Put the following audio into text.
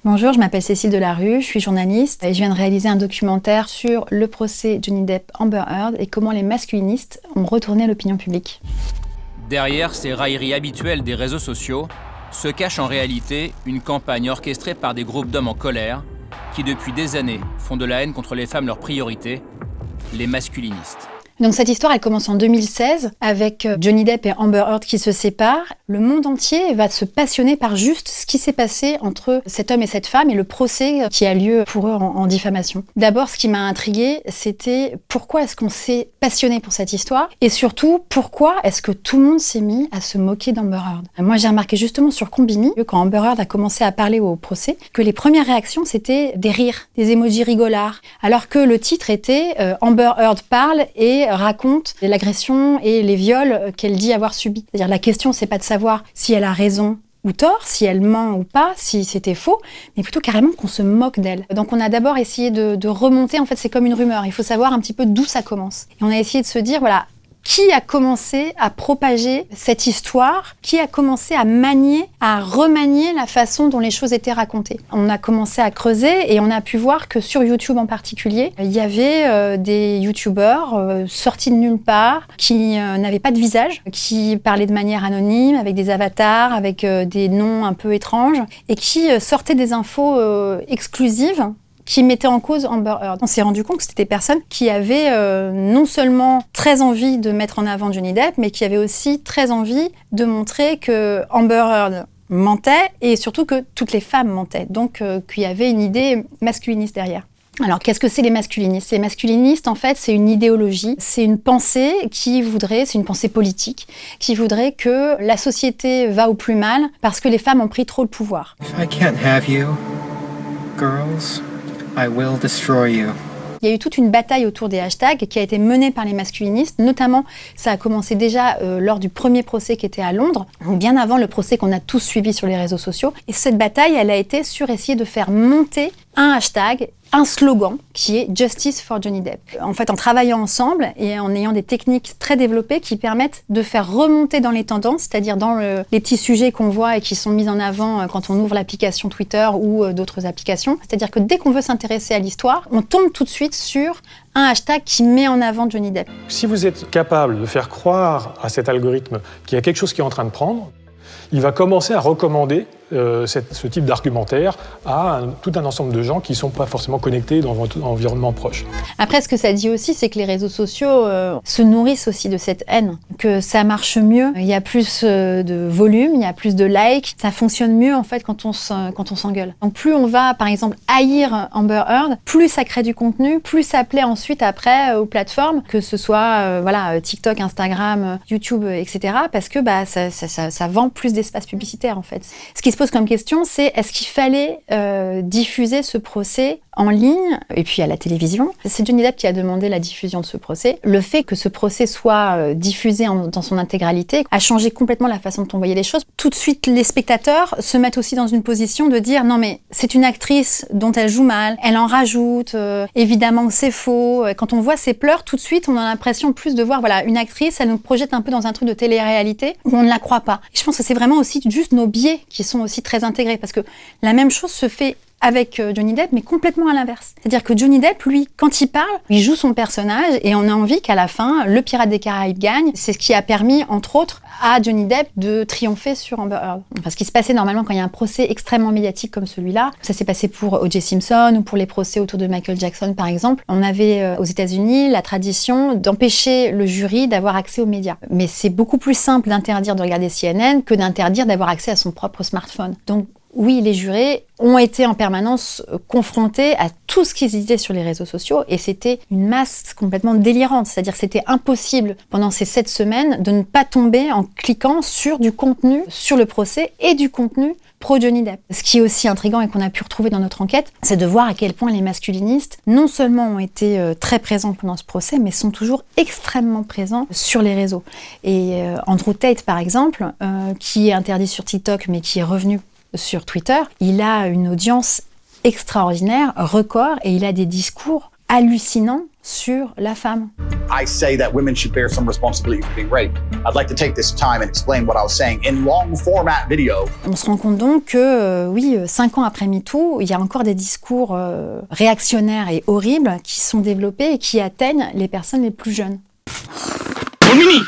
Bonjour, je m'appelle Cécile Delarue, je suis journaliste et je viens de réaliser un documentaire sur le procès Johnny Depp-Amber Heard et comment les masculinistes ont retourné l'opinion publique. Derrière ces railleries habituelles des réseaux sociaux se cache en réalité une campagne orchestrée par des groupes d'hommes en colère qui depuis des années font de la haine contre les femmes leur priorité, les masculinistes. Donc cette histoire, elle commence en 2016 avec Johnny Depp et Amber Heard qui se séparent. Le monde entier va se passionner par juste ce qui s'est passé entre cet homme et cette femme et le procès qui a lieu pour eux en diffamation. D'abord, ce qui m'a intriguée, c'était pourquoi est-ce qu'on s'est passionné pour cette histoire et surtout, pourquoi est-ce que tout le monde s'est mis à se moquer d'Amber Heard. Moi, j'ai remarqué justement sur Combini, quand Amber Heard a commencé à parler au procès, que les premières réactions, c'était des rires, des emojis rigolards, alors que le titre était Amber Heard parle et raconte l'agression et les viols qu'elle dit avoir subis. C'est-à-dire la question, c'est pas de savoir si elle a raison ou tort, si elle ment ou pas, si c'était faux, mais plutôt carrément qu'on se moque d'elle. Donc on a d'abord essayé de remonter, en fait c'est comme une rumeur, il faut savoir un petit peu d'où ça commence. Et on a essayé de se dire, voilà, qui a commencé à propager cette histoire? Qui a commencé à manier, à remanier la façon dont les choses étaient racontées? On a commencé à creuser et on a pu voir que sur YouTube en particulier, il y avait des YouTubeurs sortis de nulle part, qui n'avaient pas de visage, qui parlaient de manière anonyme, avec des avatars, avec des noms un peu étranges, et qui sortaient des infos exclusives qui mettait en cause Amber Heard. On s'est rendu compte que c'était des personnes qui avaient non seulement très envie de mettre en avant Johnny Depp, mais qui avaient aussi très envie de montrer que Amber Heard mentait et surtout que toutes les femmes mentaient. Donc qu'il y avait une idée masculiniste derrière. Alors, qu'est-ce que c'est les masculinistes? Les masculinistes, en fait, c'est une idéologie, c'est une pensée c'est une pensée politique, qui voudrait que la société va au plus mal parce que les femmes ont pris trop le pouvoir. If I can't have you, girls, I will destroy you. Il y a eu toute une bataille autour des hashtags qui a été menée par les masculinistes, notamment ça a commencé déjà lors du premier procès qui était à Londres, bien avant le procès qu'on a tous suivi sur les réseaux sociaux. Et cette bataille, elle a été sur essayer de faire monter un hashtag, un slogan qui est Justice for Johnny Depp. En fait, en travaillant ensemble et en ayant des techniques très développées qui permettent de faire remonter dans les tendances, c'est-à-dire dans les petits sujets qu'on voit et qui sont mis en avant quand on ouvre l'application Twitter ou d'autres applications. C'est-à-dire que dès qu'on veut s'intéresser à l'histoire, on tombe tout de suite sur un hashtag qui met en avant Johnny Depp. Si vous êtes capable de faire croire à cet algorithme qu'il y a quelque chose qui est en train de prendre, il va commencer à recommander ce type d'argumentaire à tout un ensemble de gens qui ne sont pas forcément connectés dans votre environnement proche. Après, ce que ça dit aussi, c'est que les réseaux sociaux se nourrissent aussi de cette haine, que ça marche mieux, il y a plus de volume, il y a plus de likes, ça fonctionne mieux en fait quand on s'engueule. Donc plus on va, par exemple, haïr Amber Heard, plus ça crée du contenu, plus ça plaît ensuite après aux plateformes, que ce soit TikTok, Instagram, YouTube, etc. Parce que ça vend plus d'espace publicitaire en fait. Ce qui se pose comme question, c'est est-ce qu'il fallait diffuser ce procès en ligne et puis à la télévision? C'est Johnny Depp qui a demandé la diffusion de ce procès. Le fait que ce procès soit diffusé dans son intégralité a changé complètement la façon dont on voyait les choses. Tout de suite, les spectateurs se mettent aussi dans une position de dire non mais c'est une actrice dont elle joue mal, elle en rajoute, évidemment que c'est faux. Quand on voit ses pleurs, tout de suite, on a l'impression plus de voir une actrice, elle nous projette un peu dans un truc de télé-réalité où on ne la croit pas. Et je pense que c'est vraiment aussi juste nos biais qui sont aussi très intégrés parce que la même chose se fait avec Johnny Depp, mais complètement à l'inverse. C'est-à-dire que Johnny Depp, lui, quand il parle, il joue son personnage et on a envie qu'à la fin, le pirate des Caraïbes gagne. C'est ce qui a permis, entre autres, à Johnny Depp de triompher sur Amber Heard. Enfin, ce qui se passait normalement quand il y a un procès extrêmement médiatique comme celui-là, ça s'est passé pour O.J. Simpson ou pour les procès autour de Michael Jackson, par exemple. On avait aux États-Unis la tradition d'empêcher le jury d'avoir accès aux médias. Mais c'est beaucoup plus simple d'interdire de regarder CNN que d'interdire d'avoir accès à son propre smartphone. Donc, oui, les jurés ont été en permanence confrontés à tout ce qui se disait sur les réseaux sociaux et c'était une masse complètement délirante. C'est-à-dire que c'était impossible pendant ces 7 semaines de ne pas tomber en cliquant sur du contenu sur le procès et du contenu pro-Johnny Depp. Ce qui est aussi intriguant et qu'on a pu retrouver dans notre enquête, c'est de voir à quel point les masculinistes, non seulement ont été très présents pendant ce procès, mais sont toujours extrêmement présents sur les réseaux. Et Andrew Tate, par exemple, qui est interdit sur TikTok mais qui est revenu sur Twitter, il a une audience extraordinaire, record, et il a des discours hallucinants sur la femme. I say that women should bear some responsibility for being raped. I'd like to take this time and explain what I was saying in long format video. On se rend compte donc que, oui, 5 ans après MeToo, il y a encore des discours réactionnaires et horribles qui sont développés et qui atteignent les personnes les plus jeunes. Mini